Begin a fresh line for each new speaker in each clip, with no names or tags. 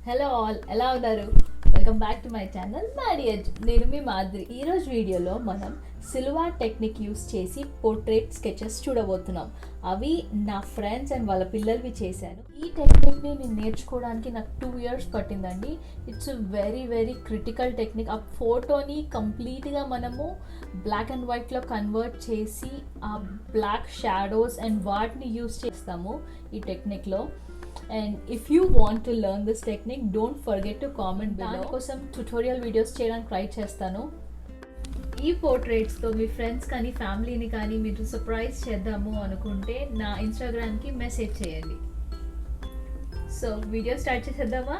Hello all, ఎలా ఉన్నారు? Welcome back to my channel MaddyAjuu. నేను మీ మాధురి. ఈరోజు వీడియోలో మనం సిల్వర్ టెక్నిక్ యూస్ చేసి పోర్ట్రేట్ స్కెచెస్ చూడబోతున్నాం. అవి నా ఫ్రెండ్స్ అండ్ వాళ్ళ పిల్లలవి చేశాను. ఈ టెక్నిక్ని నేను నేర్చుకోవడానికి నాకు 2 years పట్టిందండి. It's very very critical technique. ఆ ఫోటోని కంప్లీట్గా మనము బ్లాక్ అండ్ వైట్లో కన్వర్ట్ చేసి ఆ బ్లాక్ షాడోస్ అండ్ వాటిని యూస్ చేస్తాము ఈ టెక్నిక్లో. And if you want to learn this technique, don't forget to comment below. దానికోసం ట్యుటోరియల్ వీడియోస్ చేయడానికి ట్రై చేస్తాను. ఈ పోర్ట్రేట్స్తో మీ ఫ్రెండ్స్ కానీ ఫ్యామిలీని కానీ మీరు సర్ప్రైజ్ చేద్దాము అనుకుంటే నా ఇన్స్టాగ్రామ్కి మెసేజ్ చేయండి. సో వీడియో స్టార్ట్ చేసేద్దామా?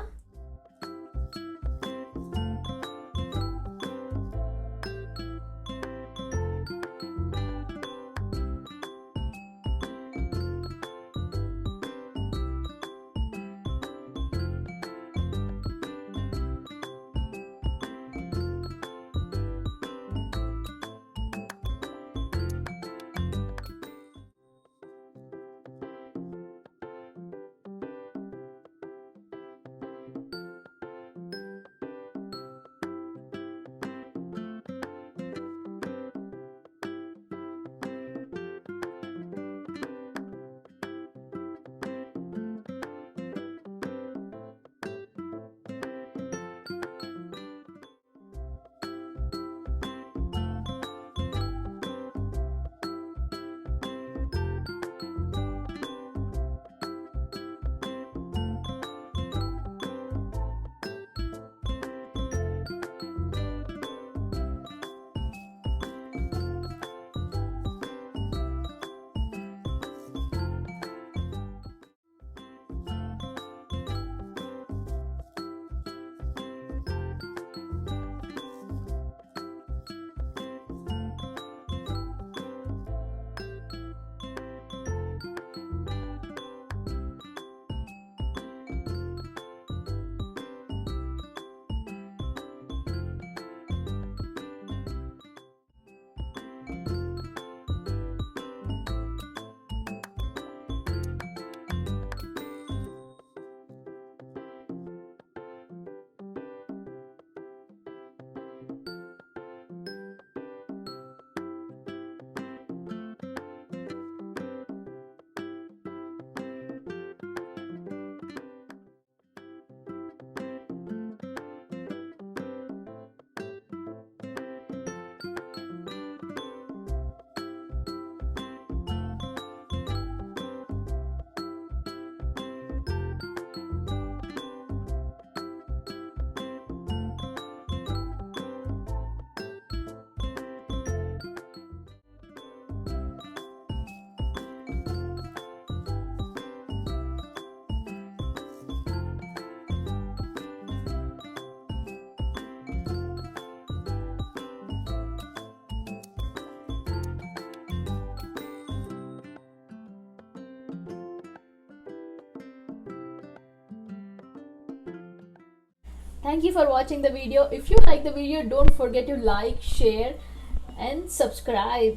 Thank you for watching the video. If you like the video, don't forget to like, share and subscribe.